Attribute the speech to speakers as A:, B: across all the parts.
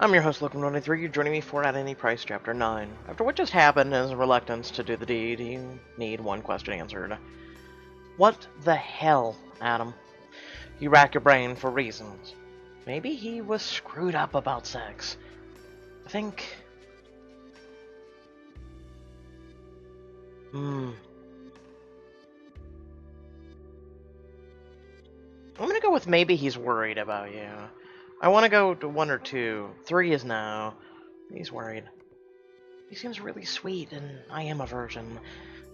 A: I'm your host, Logan23. You're joining me for At Any Price, Chapter 9. After what just happened and his reluctance to do the deed, you need one question answered. What the hell, Adam? You rack your brain for reasons. Maybe he was screwed up about sex. I think... I'm gonna go with maybe he's worried about you. I want to go to 1 or 2. 3 is no. He's worried. He seems really sweet, and I am a virgin.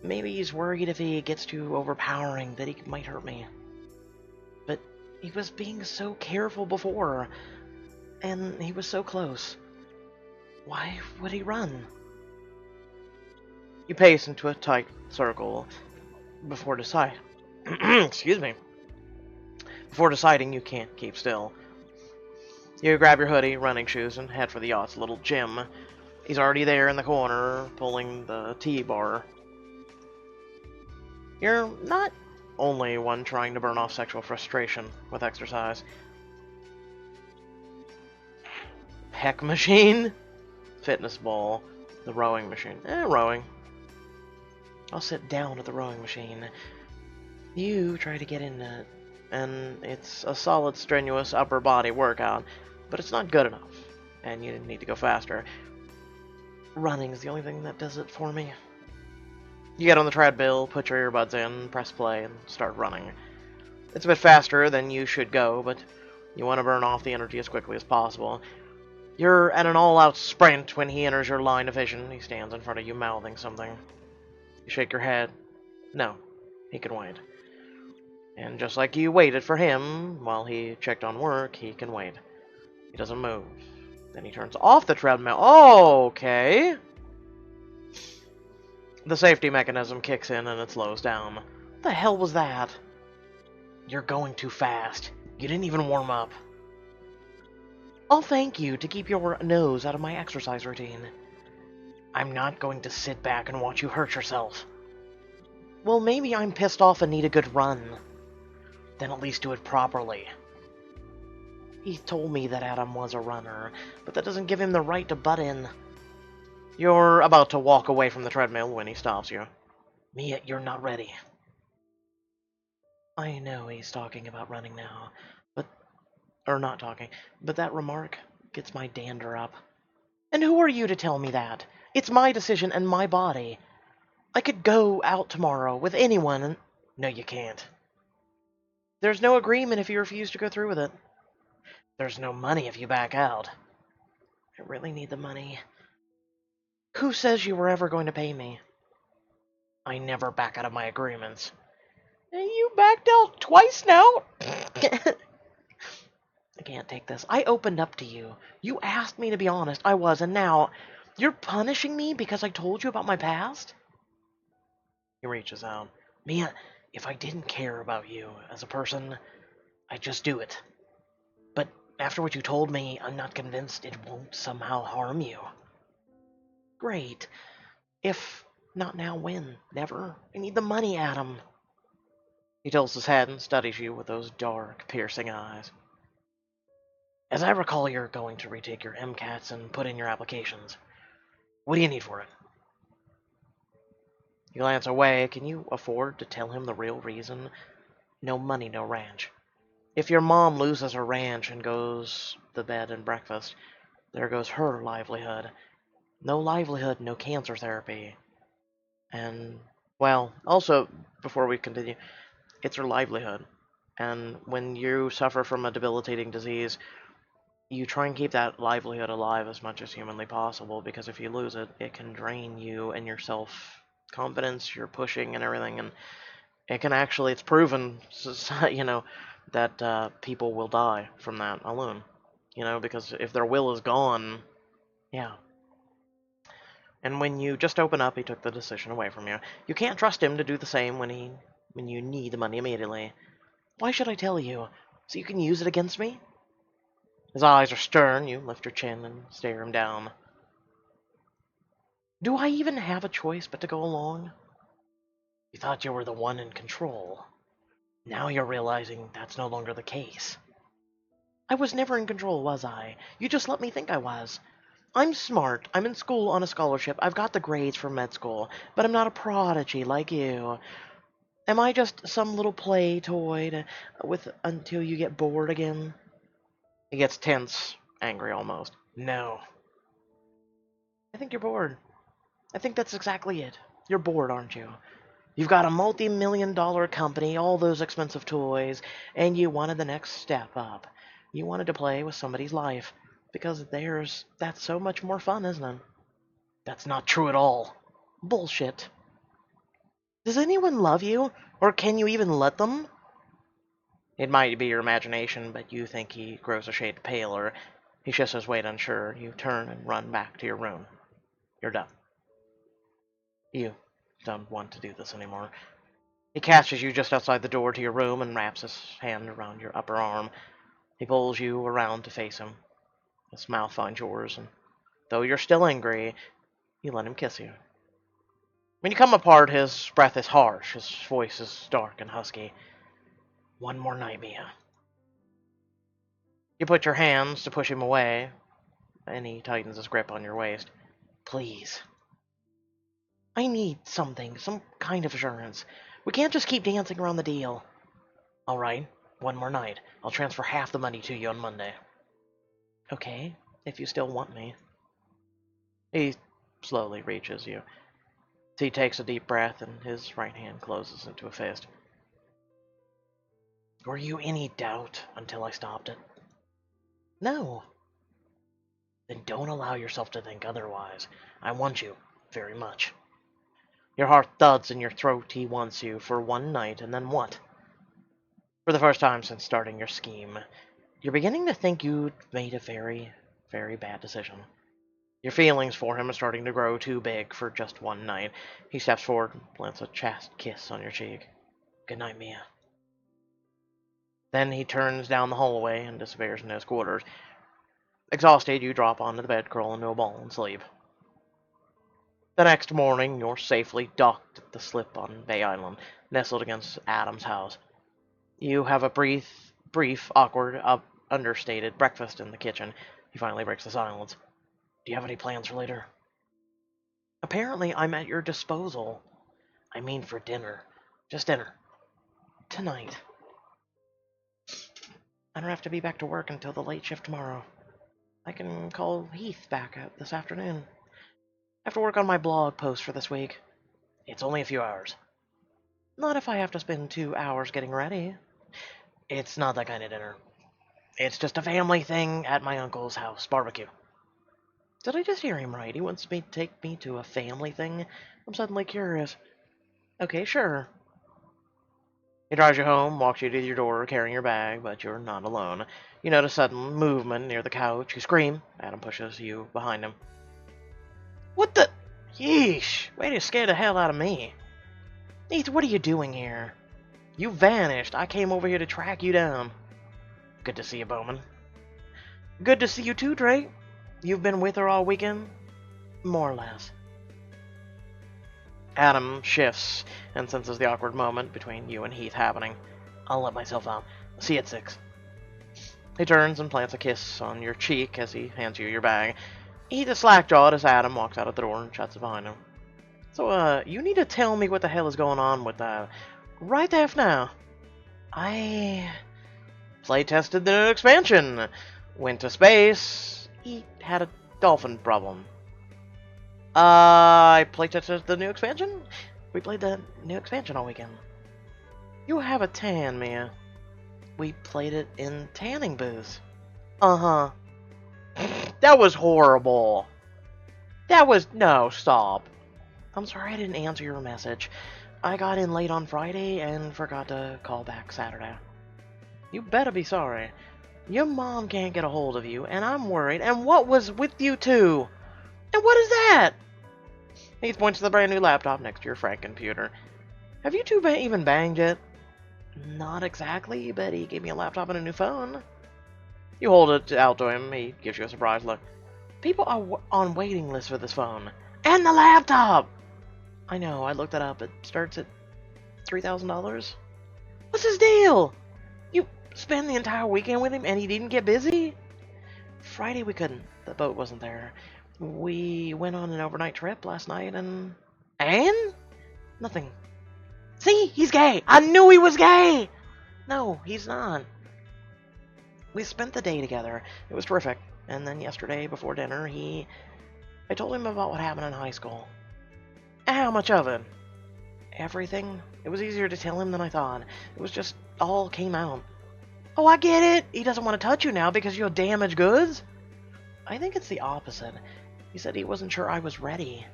A: Maybe he's worried if he gets too overpowering that he might hurt me. But he was being so careful before, and he was so close. Why would he run? You pace into a tight circle before deciding. Excuse me. Before deciding you can't keep still. You grab your hoodie, running shoes, and head for the yacht's little gym. He's already there in the corner, pulling the T-bar. You're not only one trying to burn off sexual frustration with exercise. Heck machine? Fitness ball. The rowing machine. Rowing. I'll sit down at the rowing machine. You try to get in it, and it's a solid, strenuous upper body workout, but it's not good enough, and you need to go faster. Running's the only thing that does it for me. You get on the treadmill, put your earbuds in, press play, and start running. It's a bit faster than you should go, but you want to burn off the energy as quickly as possible. You're at an all-out sprint when he enters your line of vision. He stands in front of you, mouthing something. You shake your head. No, he can wait. And just like you waited for him while he checked on work, he can wait. He doesn't move. Then he turns off the treadmill. Oh, okay. The safety mechanism kicks in and it slows down. What the hell was that? You're going too fast. You didn't even warm up. I'll thank you to keep your nose out of my exercise routine. I'm not going to sit back and watch you hurt yourself. Well, maybe I'm pissed off and need a good run. Then at least do it properly. He told me that Adam was a runner, but that doesn't give him the right to butt in. You're about to walk away from the treadmill when he stops you. Mia, you're not ready. I know he's talking about running now, or not talking, but that remark gets my dander up. And who are you to tell me that? It's my decision and my body. I could go out tomorrow with anyone and... No, you can't. There's no agreement if you refuse to go through with it. There's no money if you back out. I really need the money. Who says you were ever going to pay me? I never back out of my agreements. You backed out twice now? I can't take this. I opened up to you. You asked me to be honest. I was, and now you're punishing me because I told you about my past? He reaches out. Mia, if I didn't care about you as a person, I'd just do it. But after what you told me, I'm not convinced it won't somehow harm you. Great. If not now, when? Never? I need the money, Adam. He tilts his head and studies you with those dark, piercing eyes. As I recall, you're going to retake your MCATs and put in your applications. What do you need for it? You glance away. Can you afford to tell him the real reason? No money, no ranch. If your mom loses her ranch and goes the bed and breakfast, there goes her livelihood. No livelihood, no cancer therapy. And, well, also, before we continue, it's her livelihood. And when you suffer from a debilitating disease, you try and keep that livelihood alive as much as humanly possible, because if you lose it, it can drain you and your self-confidence, your pushing and everything, and it can actually, it's proven, that people will die from that alone. Because if their will is gone, yeah. And when you just open up, he took the decision away from you. You can't trust him to do the same when you need the money immediately. Why should I tell you? So you can use it against me? His eyes are stern. You lift your chin and stare him down. Do I even have a choice but to go along? You thought you were the one in control. Now you're realizing that's no longer the case. I was never in control, was I? You just let me think I was. I'm smart. I'm in school on a scholarship. I've got the grades for med school, but I'm not a prodigy like you. Am I just some little play toy with until you get bored again? He gets tense, angry almost. No. I think you're bored. I think that's exactly it. You're bored, aren't you? You've got a multi-million-dollar company, all those expensive toys, and you wanted the next step up. You wanted to play with somebody's life, because that's so much more fun, isn't it? That's not true at all. Bullshit. Does anyone love you? Or can you even let them? It might be your imagination, but you think he grows a shade paler. He shifts his weight unsure. You turn and run back to your room. You're done. You don't want to do this anymore. He catches you just outside the door to your room and wraps his hand around your upper arm. He pulls you around to face him. His mouth finds yours, and though you're still angry, you let him kiss you. When you come apart, his breath is harsh. His voice is dark and husky. One more night, Mia. You put your hands to push him away, and he tightens his grip on your waist. Please. I need something, some kind of assurance. We can't just keep dancing around the deal. All right, one more night. I'll transfer half the money to you on Monday. Okay, if you still want me. He slowly reaches you. He takes a deep breath, and his right hand closes into a fist. Were you any doubt until I stopped it? No. Then don't allow yourself to think otherwise. I want you very much. Your heart thuds in your throat. He wants you for one night, and then what? For the first time since starting your scheme, you're beginning to think you'd made a very, very bad decision. Your feelings for him are starting to grow too big for just one night. He steps forward and plants a chaste kiss on your cheek. Good night, Mia. Then he turns down the hallway and disappears into his quarters. Exhausted, you drop onto the bed, curl into a ball, and sleep. The next morning, you're safely docked at the slip on Bay Island, nestled against Adam's house. You have a brief, awkward, understated breakfast in the kitchen. He finally breaks the silence. Do you have any plans for later? Apparently, I'm at your disposal. I mean for dinner. Just dinner. Tonight. I don't have to be back to work until the late shift tomorrow. I can call Heath back out this afternoon. I have to work on my blog post for this week. It's only a few hours. Not if I have to spend 2 hours getting ready. It's not that kind of dinner. It's just a family thing at my uncle's house. Barbecue. Did I just hear him right? He wants me to take me to a family thing? I'm suddenly curious. Okay, sure. He drives you home, walks you to your door, carrying your bag, but you're not alone. You notice sudden movement near the couch. You scream. Adam pushes you behind him. What the? Yeesh. Way to scare the hell out of me. Heath, what are you doing here? You vanished. I came over here to track you down. Good to see you, Bowman. Good to see you too, Drake. You've been with her all weekend? More or less. Adam shifts and senses the awkward moment between you and Heath happening. I'll let myself out. See you at 6. He turns and plants a kiss on your cheek as he hands you your bag. Heath is slack-jawed as Adam walks out of the door and shuts it behind him. So, you need to tell me what the hell is going on with that. Right after now. I play-tested the new expansion. Went to space. He had a dolphin problem. I playtested the new expansion? We played the new expansion all weekend. You have a tan, Mia. We played it in tanning booths. Uh-huh. That was horrible. No, stop. I'm sorry I didn't answer your message. I got in late on Friday and forgot to call back Saturday. You better be sorry. Your mom can't get a hold of you, and I'm worried. And what was with you two? And what is that? Heath points to the brand new laptop next to your Frank computer. Have you two even banged yet? Not exactly, but he gave me a laptop and a new phone. You hold it out to him. He gives you a surprised look. People are on waiting lists for this phone. And the laptop! I know, I looked it up. It starts at $3,000. What's his deal? Spend the entire weekend with him and he didn't get busy? Friday we couldn't. The boat wasn't there. We went on an overnight trip last night and... And? Nothing. See? He's gay! I knew he was gay! No, he's not. We spent the day together. It was terrific. And then yesterday, before dinner, I told him about what happened in high school. How much of it? Everything. It was easier to tell him than I thought. It was just all came out. Oh, I get it. He doesn't want to touch you now because you're damaged goods. I think it's the opposite. He said he wasn't sure I was ready.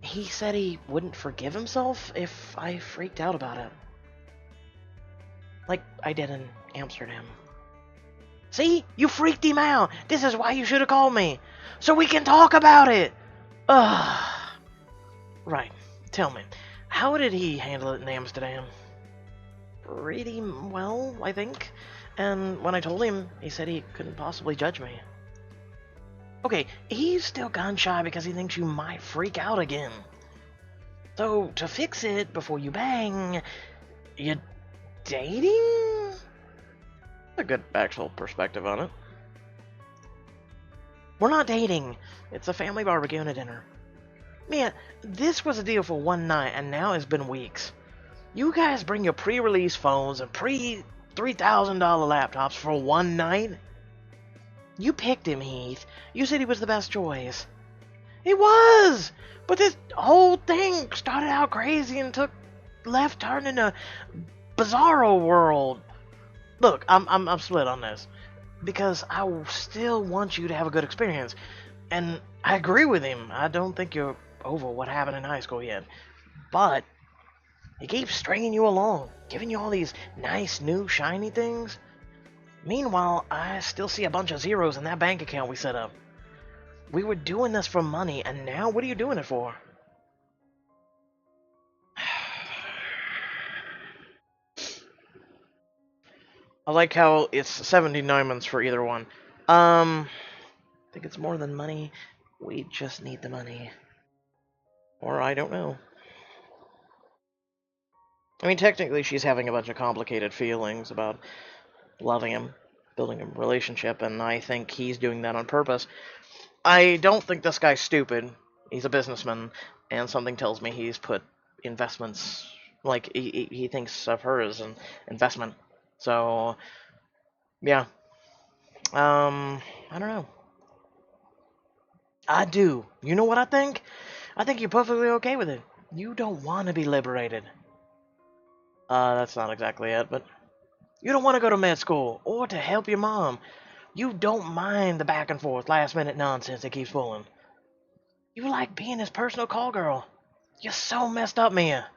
A: He said he wouldn't forgive himself if I freaked out about it. Like I did in Amsterdam. See? You freaked him out. This is why you should have called me. So we can talk about it. Ugh. Right. Tell me, how did he handle it in Amsterdam? Pretty well, I think. And when I told him, he said he couldn't possibly judge me. Okay, he's still gun-shy because he thinks you might freak out again. So, to fix it before you bang, you dating? A good actual perspective on it. We're not dating. It's a family barbecue and a dinner. Man, this was a deal for one night, and now it's been weeks. You guys bring your pre-release phones and $3,000 laptops for one night? You picked him, Heath. You said he was the best choice. He was! But this whole thing started out crazy and took left turn into bizarro world. Look, I'm split on this. Because I still want you to have a good experience. And I agree with him. I don't think you're over what happened in high school yet. But he keeps stringing you along, giving you all these nice, new, shiny things. Meanwhile, I still see a bunch of zeros in that bank account we set up. We were doing this for money, and now what are you doing it for? I like how it's 79 months for either one. I think it's more than money. We just need the money. Or I don't know. I mean, technically she's having a bunch of complicated feelings about loving him, building a relationship, and I think he's doing that on purpose. I don't think this guy's stupid. He's a businessman, and something tells me he's put investments, like, he thinks of her as an investment. So, yeah. I don't know. I do. You know what I think? I think you're perfectly okay with it. You don't want to be liberated. That's not exactly it, but... You don't want to go to med school, or to help your mom. You don't mind the back and forth, last minute nonsense that keeps pulling. You like being his personal call girl. You're so messed up, Mia.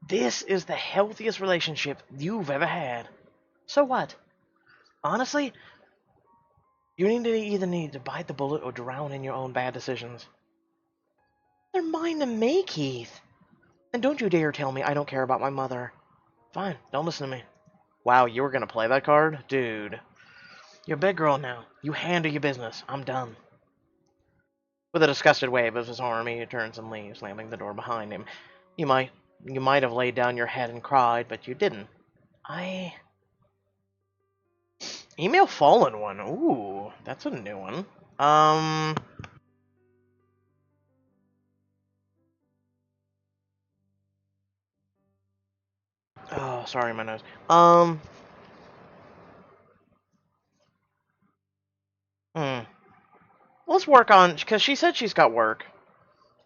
A: This is the healthiest relationship you've ever had. So what? Honestly, you either need to bite the bullet or drown in your own bad decisions. They're mine to make, Heath. And don't you dare tell me I don't care about my mother. Fine, don't listen to me. Wow, you were gonna play that card? Dude. You're a big girl now. You handle your business. I'm done. With a disgusted wave of his arm, he turns and leaves, slamming the door behind him. You might have laid down your head and cried, but you didn't. Email Fallen one. Ooh, that's a new one. Oh, sorry, my nose. Let's work on, because she said she's got work.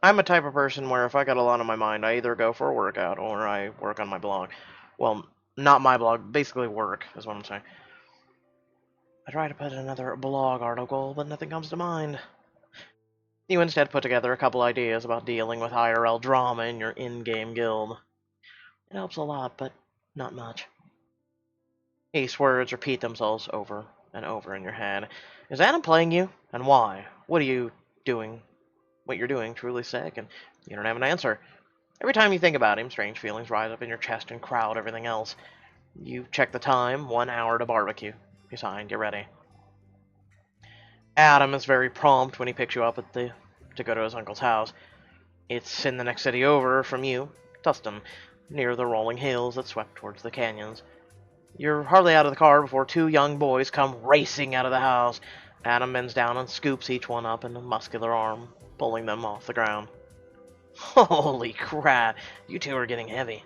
A: I'm a type of person where if I got a lot on my mind, I either go for a workout or I work on my blog. Well, not my blog, basically work, is what I'm saying. I try to put another blog article, but nothing comes to mind. You instead put together a couple ideas about dealing with IRL drama in your in-game guild. It helps a lot, but not much. These words repeat themselves over and over in your head. Is Adam playing you? And why? What are you doing? What you're doing truly sick, and you don't have an answer. Every time you think about him, strange feelings rise up in your chest and crowd everything else. You check the time, 1 hour to barbecue. You signed, you're ready. Adam is very prompt when he picks you up to go to his uncle's house. It's in the next city over from you, Tustin, near the rolling hills that swept towards the canyons. You're hardly out of the car before two young boys come racing out of the house. Adam bends down and scoops each one up in a muscular arm, pulling them off the ground. Holy crap, you two are getting heavy.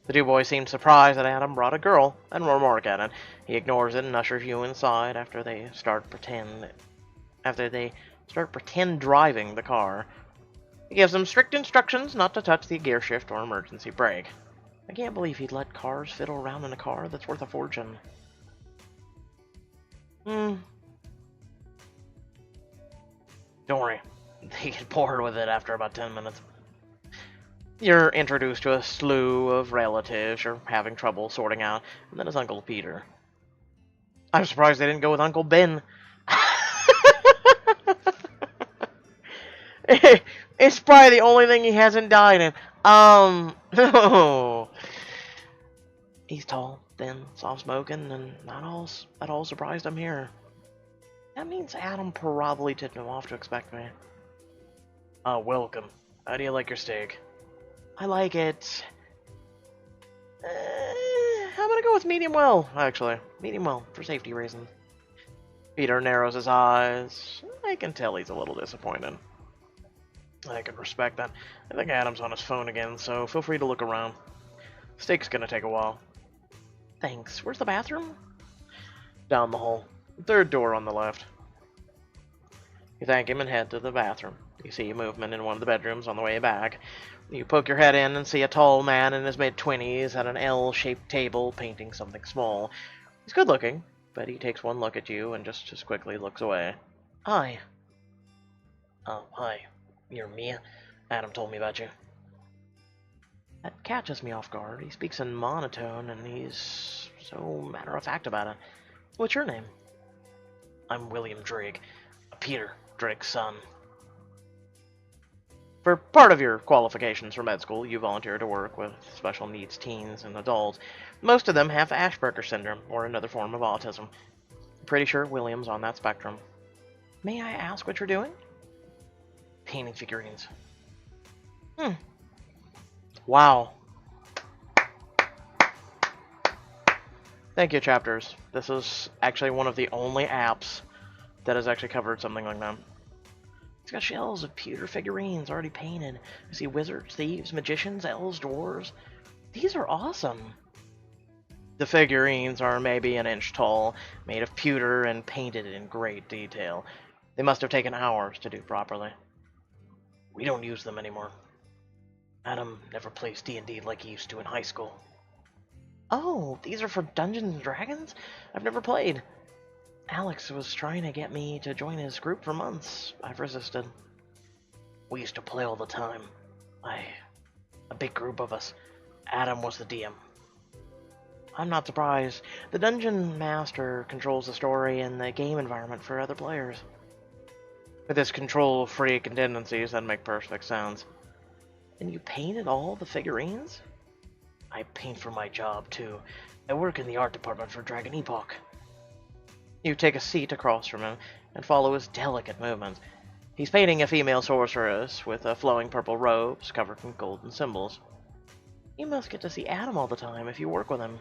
A: The two boys seem surprised that Adam brought a girl and remark at it. He ignores it and ushers you inside after they start pretend driving the car. He gives them strict instructions not to touch the gear shift or emergency brake. I can't believe he'd let cars fiddle around in a car that's worth a fortune. Don't worry, they get bored with it after about 10 minutes. You're introduced to a slew of relatives you're having trouble sorting out, and then his Uncle Peter. I'm surprised they didn't go with Uncle Ben. It's probably the only thing he hasn't died in. No. He's tall, thin, soft-spoken, and not at all surprised I'm here. That means Adam probably didn't know what to expect me. Welcome. How do you like your steak? I like it. I'm gonna go with medium well, actually. Medium well, for safety reasons. Peter narrows his eyes. I can tell he's a little disappointed. I can respect that. I think Adam's on his phone again, so feel free to look around. Steak's gonna take a while. Thanks. Where's the bathroom? Down the hall. Third door on the left. You thank him and head to the bathroom. You see movement in one of the bedrooms on the way back. You poke your head in and see a tall man in his mid-20s at an L-shaped table painting something small. He's good-looking, but he takes one look at you and just as quickly looks away. Hi. Oh, hi. You're Mia. Adam told me about you. That catches me off guard. He speaks in monotone, and he's so matter-of-fact about it. What's your name? I'm William Drake. Peter Drake's son. For part of your qualifications for med school, you volunteer to work with special needs teens and adults. Most of them have Asperger's syndrome, or another form of autism. Pretty sure William's on that spectrum. May I ask what you're doing? Painting figurines. Wow. Thank you, Chapters. This is actually one of the only apps that has actually covered something like that. It's got shells of pewter figurines already painted. I see wizards, thieves, magicians, elves, dwarves. These are awesome. The figurines are maybe an inch tall, made of pewter and painted in great detail. They must have taken hours to do properly. We don't use them anymore. Adam never plays D&D like he used to in high school. Oh, these are for Dungeons & Dragons? I've never played. Alex was trying to get me to join his group for months. I've resisted. We used to play all the time. A big group of us. Adam was the DM. I'm not surprised. The Dungeon Master controls the story and the game environment for other players. With his control freak and tendencies, that make perfect sense. And you painted all the figurines? I paint for my job, too. I work in the art department for Dragon Epoch. You take a seat across from him and follow his delicate movements. He's painting a female sorceress with flowing purple robes covered in golden symbols. You must get to see Adam all the time if you work with him.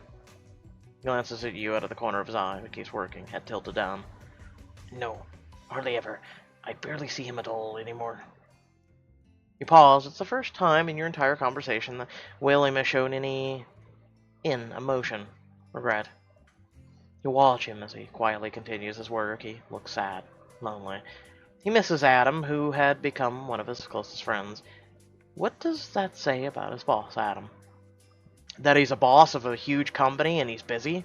A: He glances at you out of the corner of his eye but keeps working, head tilted down. No, hardly ever. I barely see him at all anymore. You pause. It's the first time in your entire conversation that William has shown any emotion, regret. You watch him as he quietly continues his work. He looks sad, lonely. He misses Adam, who had become one of his closest friends. What does that say about his boss, Adam? That he's a boss of a huge company and he's busy?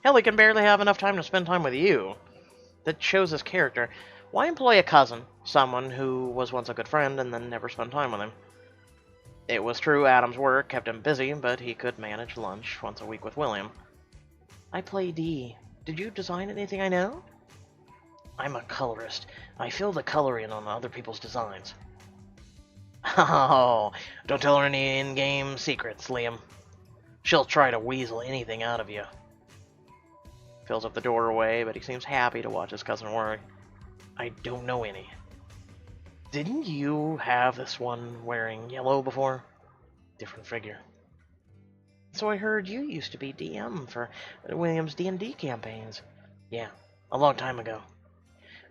A: Hell, he can barely have enough time to spend time with you. That shows his character. Why employ a cousin, someone who was once a good friend, and then never spend time with him? It was true Adam's work kept him busy, but he could manage lunch once a week with William. I play D. Did you design anything I know? I'm a colorist. I fill the color in on other people's designs. Oh, don't tell her any in-game secrets, Liam. She'll try to weasel anything out of you. Fills up the doorway, but he seems happy to watch his cousin work. I don't know any. Didn't you have this one wearing yellow before? Different figure. So I heard you used to be DM for William's D&D campaigns. Yeah, a long time ago.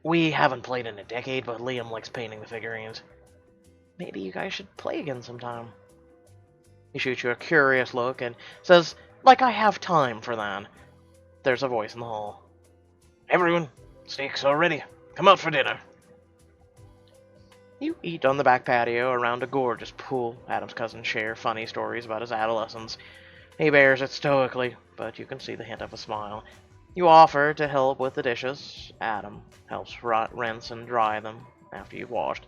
A: We haven't played in a decade, but Liam likes painting the figurines. Maybe you guys should play again sometime. He shoots you a curious look and says, like I have time for that. There's a voice in the hall. Everyone, steaks already. Come out for dinner. You eat on the back patio around a gorgeous pool. Adam's cousins share funny stories about his adolescence. He bears it stoically, but you can see the hint of a smile. You offer to help with the dishes. Adam helps rinse and dry them after you've washed.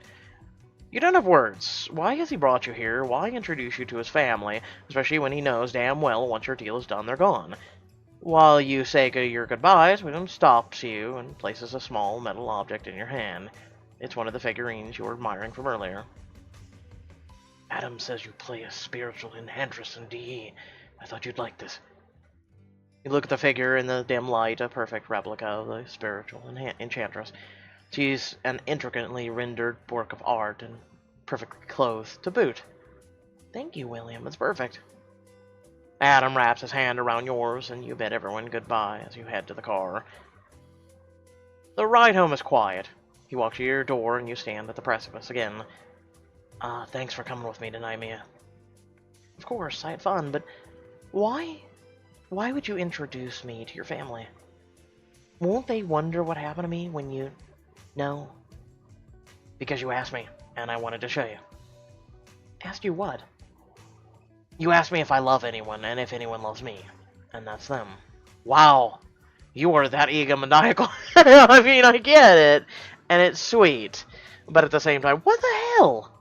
A: You don't have words. Why has he brought you here? Why introduce you to his family, especially when he knows damn well once your deal is done, they're gone? While you say your goodbyes, William stops you and places a small metal object in your hand. It's one of the figurines you were admiring from earlier. Adam says you play a spiritual enchantress in DE. I thought you'd like this. You look at the figure in the dim light, a perfect replica of the spiritual enchantress. She's an intricately rendered work of art and perfectly clothed to boot. Thank you, William. It's perfect. Adam wraps his hand around yours, and you bid everyone goodbye as you head to the car. The ride home is quiet. He walks you to your door, and you stand at the precipice again. Thanks for coming with me tonight, Mia. Of course, I had fun, but why? Why would you introduce me to your family? Won't they wonder what happened to me when you... No. Because you asked me, and I wanted to show you. Asked you what? You asked me if I love anyone, and if anyone loves me. And that's them. Wow. You are that egomaniacal. I mean, I get it, and it's sweet. But at the same time, what the hell?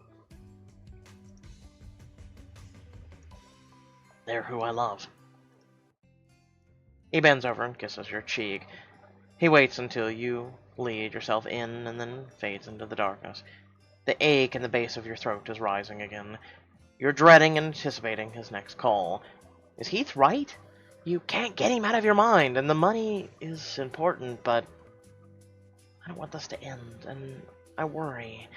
A: They're who I love. He bends over and kisses your cheek. He waits until you lead yourself in and then fades into the darkness. The ache in the base of your throat is rising again. You're dreading and anticipating his next call. Is Heath right? You can't get him out of your mind, and the money is important, but I don't want this to end, and I worry.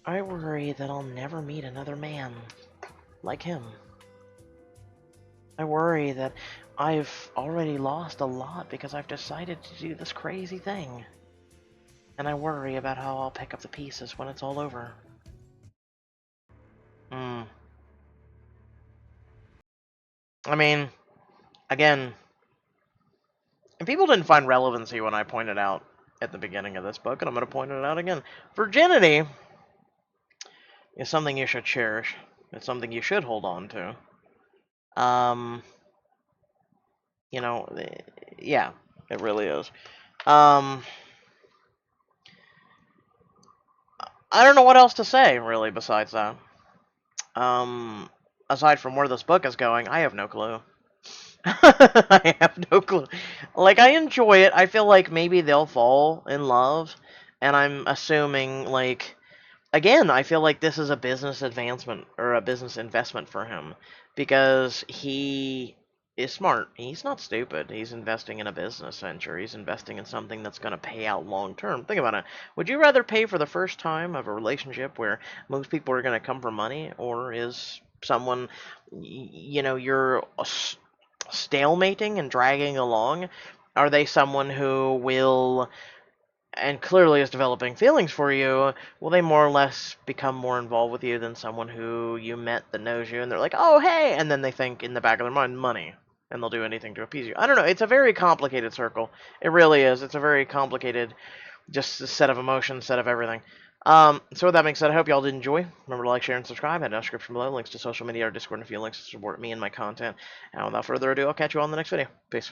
A: I worry that I'll never meet another man like him. I worry that I've already lost a lot because I've decided to do this crazy thing. And I worry about how I'll pick up the pieces when it's all over. I mean, again, and people didn't find relevancy when I pointed out at the beginning of this book, and I'm going to point it out again. Virginity is something you should cherish. It's something you should hold on to. You know, yeah, it really is. I don't know what else to say, really, besides that. Aside from where this book is going, I have no clue. I have no clue. Like, I enjoy it. I feel like maybe they'll fall in love, and I'm assuming, like, again, I feel like this is a business advancement, or a business investment for him, because he is smart. He's not stupid. He's investing in a business venture. He's investing in something that's going to pay out long term. Think about it. Would you rather pay for the first time of a relationship where most people are going to come for money, or is someone, you know, you're stalemating and dragging along? Are they someone who will, and clearly is developing feelings for you, will they more or less become more involved with you than someone who you met that knows you and they're like, oh, hey, and then they think in the back of their mind, money, and they'll do anything to appease you? I don't know. It's a very complicated circle. It really is. It's a very complicated, just a set of emotions, set of everything. So with that being said, I hope y'all did enjoy. Remember to like, share, and subscribe. Head in the description below. Links to social media, our Discord, and a few links to support me and my content. And without further ado, I'll catch you all in the next video. Peace.